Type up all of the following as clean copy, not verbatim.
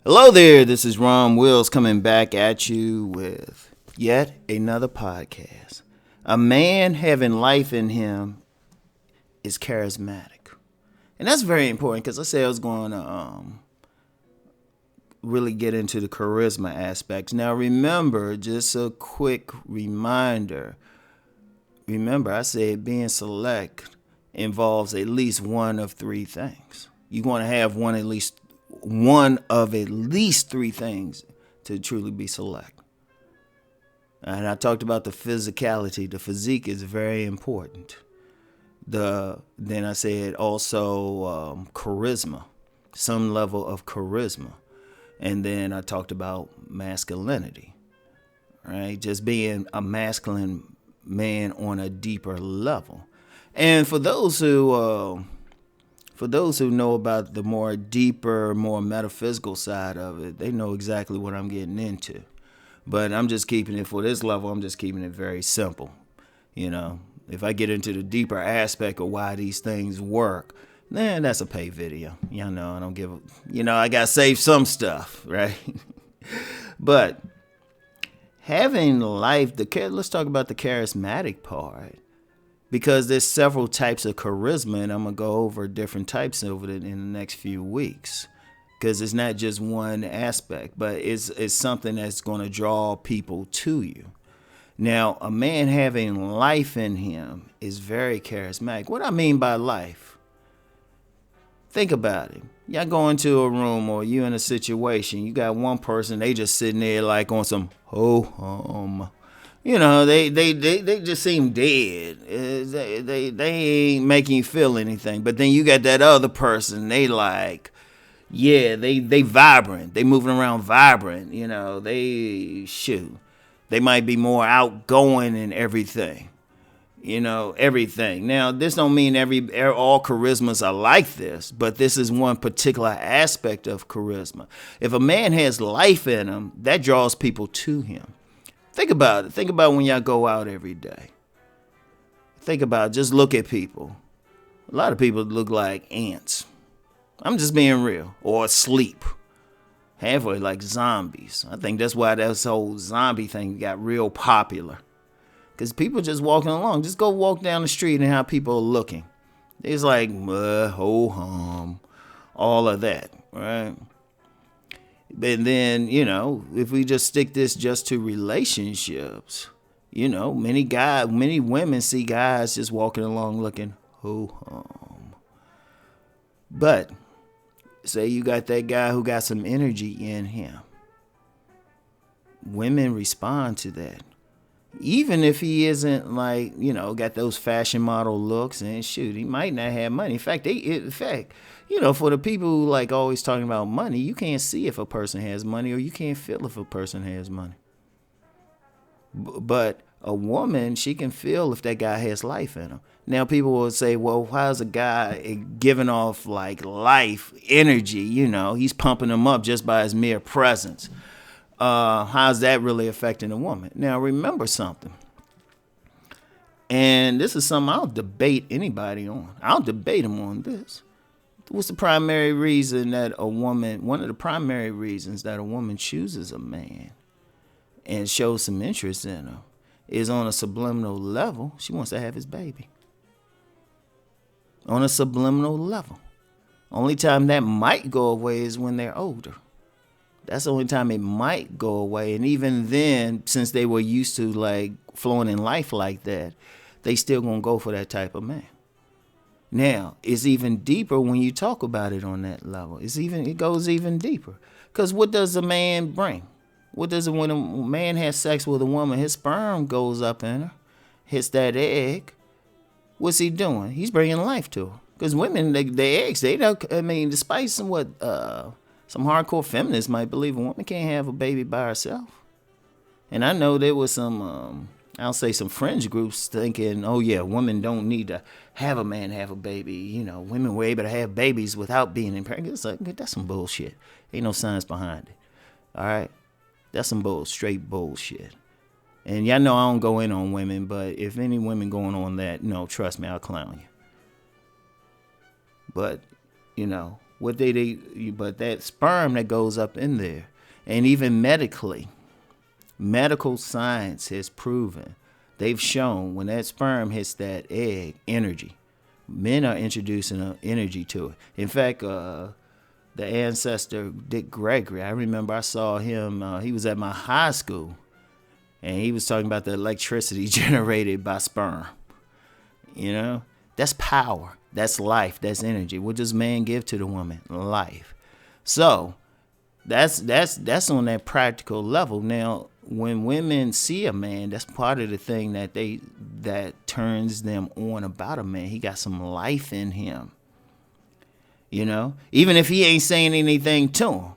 Hello there, this is Rom Wills coming back at you with yet another podcast. A man having life in him is charismatic. And that's very important because I said I was going to really get into the charisma aspects. Now remember, just a quick reminder. Remember, I said being select involves at least one of three things. You want to have one of at least three things to truly be select. And I talked about the physicality. The physique is very important. Then I said also charisma, some level of charisma. And then I talked about masculinity, right? Just being a masculine man on a deeper level. And for those who know about the more deeper, more metaphysical side of it, they know exactly what I'm getting into. But I'm just keeping it for this level. I'm just keeping it very simple. You know, if I get into the deeper aspect of why these things work, then that's a paid video. You know, I don't give a, I got to save some stuff, right? But having life, let's talk about the charismatic part. Because there's several types of charisma, and I'm going to go over different types of it in the next few weeks. Because it's not just one aspect, but it's something that's going to draw people to you. Now, a man having life in him is very charismatic. What I mean by life, think about it. Y'all go into a room or you in a situation, you got one person, they just sitting there like on some ho-hum. You know, they just seem dead. They ain't making you feel anything. But then you got that other person, they like, yeah, they vibrant. They moving around vibrant. You know, they might be more outgoing and everything. You know, everything. Now, this don't mean all charismas are like this, but this is one particular aspect of charisma. If a man has life in him, that draws people to him. Think about it. Think about when y'all go out every day. Think about it. Just look at people. A lot of people look like ants. I'm just being real. Or asleep. Halfway like zombies. I think that's why this whole zombie thing got real popular. Because people just walking along. Just go walk down the street and how people are looking. It's like, ho-hum. All of that, right? And then, if we just stick this just to relationships, many women see guys just walking along looking ho-hum. But say you got that guy who got some energy in him. Women respond to that. Even if he isn't like, got those fashion model looks and shoot, he might not have money. In fact, for the people who like always talking about money, you can't see if a person has money or you can't feel if a person has money. But a woman, she can feel if that guy has life in him. Now people will say, well, how's a guy giving off like life, energy, he's pumping them up just by his mere presence. How's that really affecting a woman? Now, remember something. And this is something I'll debate anybody on. I'll debate them on this. What's the primary reason that one of the primary reasons that a woman chooses a man and shows some interest in him is on a subliminal level. She wants to have his baby. On a subliminal level. Only time that might go away is when they're older. That's the only time it might go away. And even then, since they were used to like flowing in life like that, they still gonna go for that type of man. Now, it's even deeper when you talk about it on that level. It goes even deeper. Because what does a man bring? When a man has sex with a woman, his sperm goes up in her, hits that egg. What's he doing? He's bringing life to her. Because women, the eggs, despite some hardcore feminists might believe a woman can't have a baby by herself. And I know there was some fringe groups thinking, oh yeah, women don't need to have a man have a baby. Women were able to have babies without being pregnant. It's like, that's some bullshit. Ain't no science behind it. All right? That's some straight bullshit. And y'all know I don't go in on women, but if any women going on that, trust me, I'll clown you. But, But that sperm that goes up in there, and even medically, medical science has proven, they've shown when that sperm hits that egg, energy. Men are introducing an energy to it. In fact, the ancestor Dick Gregory, I remember I saw him. He was at my high school, and he was talking about the electricity generated by sperm. You know, that's power. That's life. That's energy. What does man give to the woman? Life. So that's on that practical level. Now, when women see a man, that's part of the thing that turns them on about a man. He got some life in him. You know, even if he ain't saying anything to him,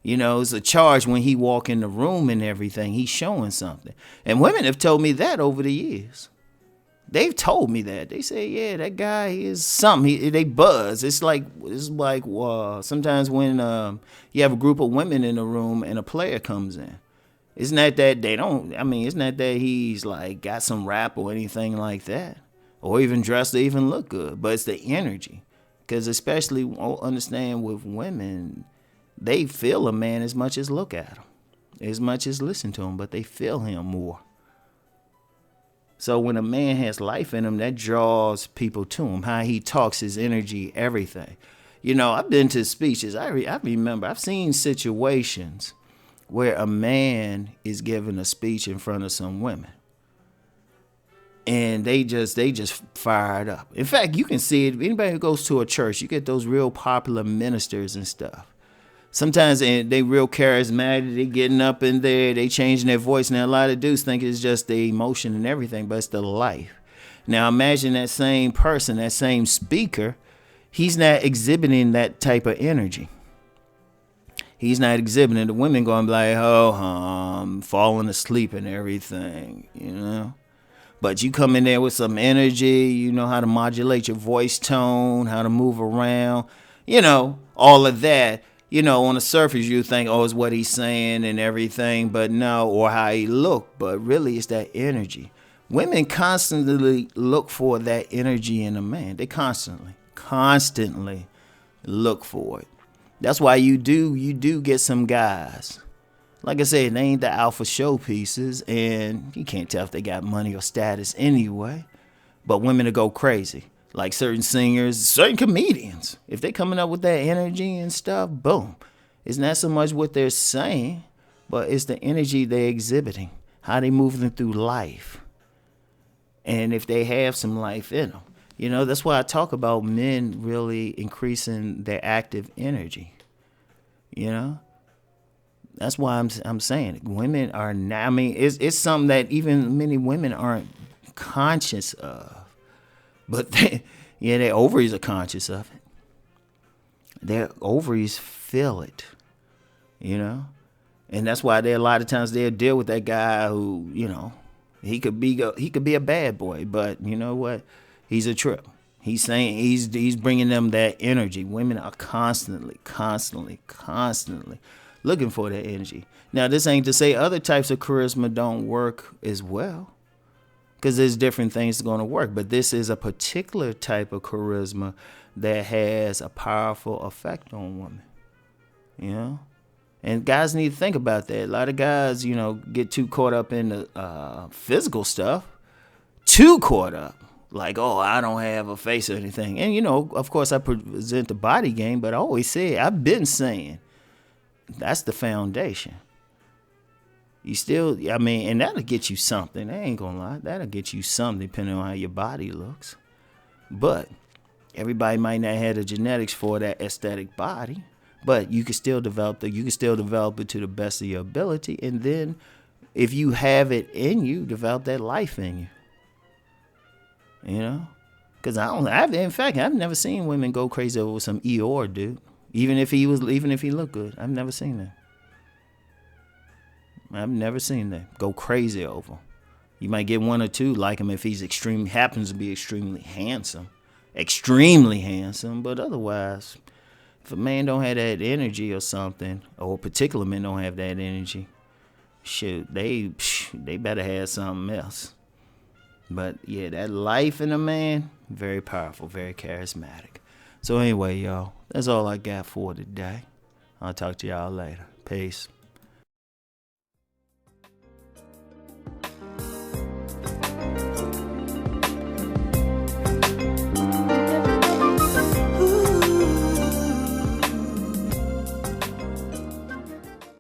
you know, it's a charge when he walk in the room and everything. He's showing something. And women have told me that over the years. They've told me that. They say, yeah, that guy is something. They buzz. It's like sometimes when you have a group of women in the room and a player comes in. It's not that it's not that he's like got some rap or anything like that, or even dressed or even look good, but it's the energy. Because especially understand with women, they feel a man as much as look at him, as much as listen to him, but they feel him more. So when a man has life in him, that draws people to him. How he talks, his energy, everything. You know, I've been to speeches. I remember I've seen situations where a man is giving a speech in front of some women, and they just fired up. In fact, you can see it. Anybody who goes to a church, you get those real popular ministers and stuff. Sometimes they real charismatic. They getting up in there. They changing their voice. Now, a lot of dudes think it's just the emotion and everything, but it's the life. Now, imagine that same person, that same speaker, he's not exhibiting that type of energy. He's not exhibiting. The women going to be like, I'm falling asleep and everything, you know. But you come in there with some energy, you know how to modulate your voice tone, how to move around, you know, all of that. You know, on the surface, you think, it's what he's saying and everything, but no, or how he look. But really, it's that energy. Women constantly look for that energy in a man. They constantly look for it. That's why you do get some guys. Like I said, they ain't the alpha showpieces, and you can't tell if they got money or status anyway. But women will go crazy. Like certain singers, certain comedians. If they coming up with that energy and stuff, boom. It's not so much what they're saying, but it's the energy they're exhibiting. How they moving through life. And if they have some life in them. You know, that's why I talk about men really increasing their active energy. You know? That's why I'm saying it. Women are now, it's something that even many women aren't conscious of. But their ovaries are conscious of it. Their ovaries feel it, you know? And that's why a lot of times they'll deal with that guy who, you know, he could be a bad boy, but you know what? He's a trip. He's saying he's bringing them that energy. Women are constantly looking for that energy. Now, this ain't to say other types of charisma don't work as well, because there's different things going to work. But this is a particular type of charisma that has a powerful effect on women. You know? And guys need to think about that. A lot of guys, you know, get too caught up in the physical stuff. Too caught up. Like, I don't have a face or anything. And, you know, of course, I present the body game, but I always say, I've been saying, that's the foundation. You still, and that'll get you something. I ain't gonna lie. That'll get you something depending on how your body looks. But everybody might not have the genetics for that aesthetic body. But you can still develop it to the best of your ability. And then if you have it in you, develop that life in you. You know? Because in fact, I've never seen women go crazy over some Eeyore dude. Even if he looked good. I've never seen that. I've never seen that. Go crazy over. You might get one or two like him if he's happens to be extremely handsome. But otherwise, if a man don't have that energy or something, or particular men don't have that energy, shoot, they better have something else. But yeah, that life in a man, very powerful, very charismatic. So anyway, y'all, that's all I got for today. I'll talk to y'all later. Peace.